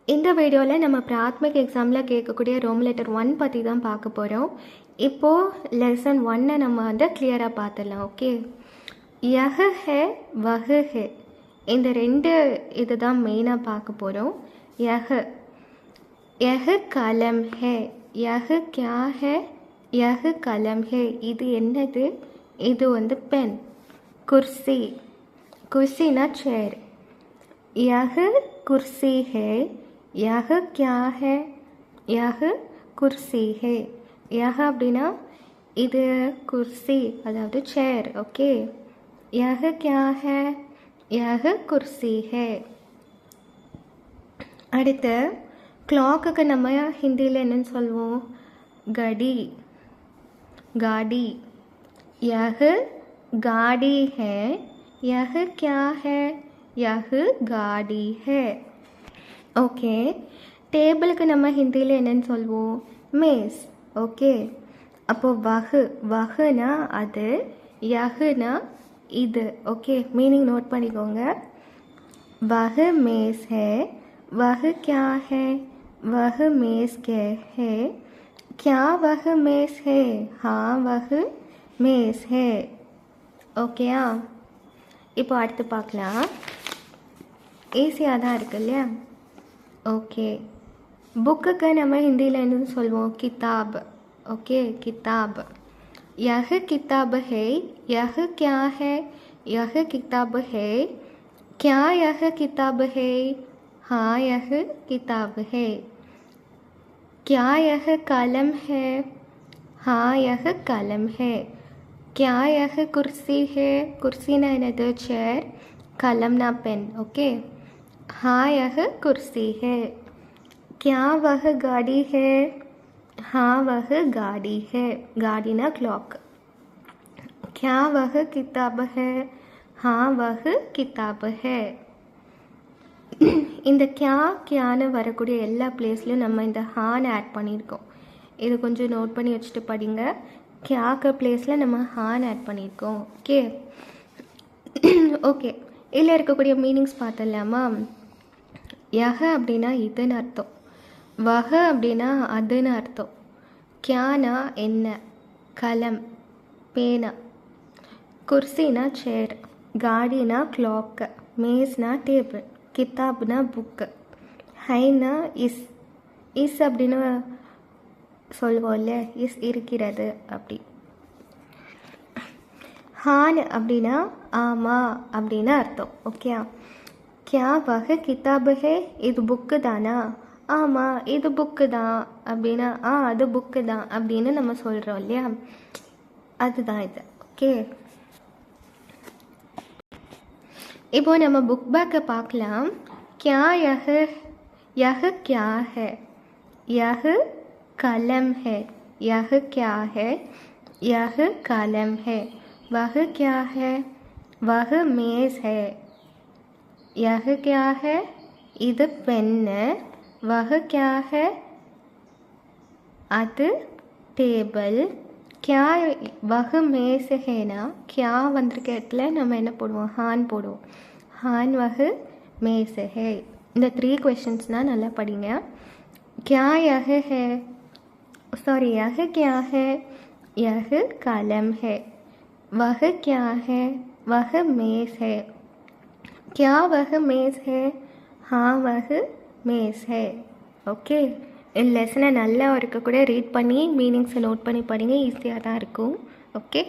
இந்த வீடியோவில் நம்ம பிராத்மிக் எக்ஸாமில் கேட்கக்கூடிய ரோம் லெட்டர் 1 பற்றி தான் பார்க்க போகிறோம். இப்போது லெசன் 1 நம்ம கிளியராக பார்த்துடலாம். ஓகே, யஹ் ஹே வஹ் ஹே, இந்த ரெண்டு இது தான் மெயினாக பார்க்க போகிறோம். யஹ் யஹ் கலம் ஹே, யஹ் கியா ஹே, யஹ் கலம் ஹே, இது என்னது? இது பென். குர்சி, குர்சினா சேர். यह कुर्सी है, यह क्या है? यह कुर्सी है. यह அப்படின்னா இது குர்சி, அதாவது சேர். ஓகே, यह क्या है? यह कुर्सी है. அடுத்து கிளாக்குக்கு நம்ம ஹிந்தியில் என்னன்னு சொல்லுவோம்? கடி, गाड़ी. यह गाड़ी है, यह क्या है? यह गाड़ी है. ஓகே, டேபிளுக்கு நம்ம ஹிந்தியில் என்னன்னு சொல்வோம்? மேஸ். ஓகே, அப்போது வஹுனா அது, யஹுனா இது. ஓகே, மீனிங் நோட் பண்ணிக்கோங்க. வஹ் மேஸ் ஹே, வஹ் क्या है? वह मेज़ के है. क्या वह मेज़ है? हाँ, वह मेज़ है. ஓகேயா? இப்போ அடுத்து பார்க்கலாம். ஈஸியாக தான் இருக்கு இல்லையா? ஓகே, புக்குக்கு நம்ம ஹிந்தியில் என்ன சொல்வோம்? கிதாப். ஓகே, கிதாப். யஹ் கிதாப் ஹே, யஹ் கியா ஹே? யஹ் கிதாப் ஹே. क्या यह किताब है? हाँ, यह किताब है. क्या यह कलम है? हाँ, यह कलम है. क्या यह कुर्सी है? कुर्सी ना என்னது? சேர். कलम ना पेन. ओके, हाँ, यह कुर्सी है. क्या वह गाड़ी है? हाँ, वह गाड़ी है. गाड़ी ना क्लॉक. क्या वह किताब है? हाँ, वह किताब है. இந்த கியான்னு வரக்கூடிய எல்லா பிளேஸ்லையும் நம்ம இந்த ஹான் ஆட் பண்ணியிருக்கோம். இது கொஞ்சம் நோட் பண்ணி வச்சுட்டு படிங்க. கியாக்கு பிளேஸில் நம்ம ஹான் ஆட் பண்ணியிருக்கோம். ஓகே ஓகே, இதில் இருக்கக்கூடிய மீனிங்ஸ் பார்த்துடலாமா? யஹ அப்படின்னா இதுன்னு அர்த்தம், வஹ அப்படின்னா அதுன்னு அர்த்தம், கியானா என்ன, கலம் பேனா, குர்சினா சேர், காடினா கிளாக்கு, மேஸ்னா டேபிள், கிதாப்னா புக்கு, ஹைனா இஸ். இஸ் அப்படின்னு சொல்லுவோம்ல, இஸ் இருக்கிறது அப்படி. ஹான் அப்படின்னா ஆமாம் அப்படின்னு அர்த்தம். ஓகே, கியா வஹ் கிதாப் ஹே, இது புக்கு தானா? ஆமாம், இது புக்கு தான் அப்படின்னா அது புக்கு தான் அப்படின்னு நம்ம சொல்கிறோம் இல்லையா? அதுதான் இது. ஓகே, இப்போ நம்ம புக் பேக்கை பார்க்கலாம். क्या यह क्या है? यह कलम है. यह क्या है? यह कलम है. वह क्या है? वह मेज़ है. यह क्या है? இது பென்னு. वह क्या है? அது டேபிள். क्या वह मेज़ हैனா क्या வந்திருக்க இடத்துல நம்ம என்ன போடுவோம்? ஹான் போடுவோம். ஹான் वह मेज़ है. இந்த 3 क्वेश्चंसனால் நல்லா படிங்க. क्या यह है? सॉरी, यह क्या है? यह कलम है. वह क्या है? वह मेज़ है. क्या वह मेज़ है? हाँ, वह मेज़ है. ஓகே, இந்த லெசனை நல்லா இருக்க கூட ரீட் பண்ணி மீனிங்ஸை நோட் பண்ணி படிங்க. ஈஸியாக தான் இருக்கும். ஓகே.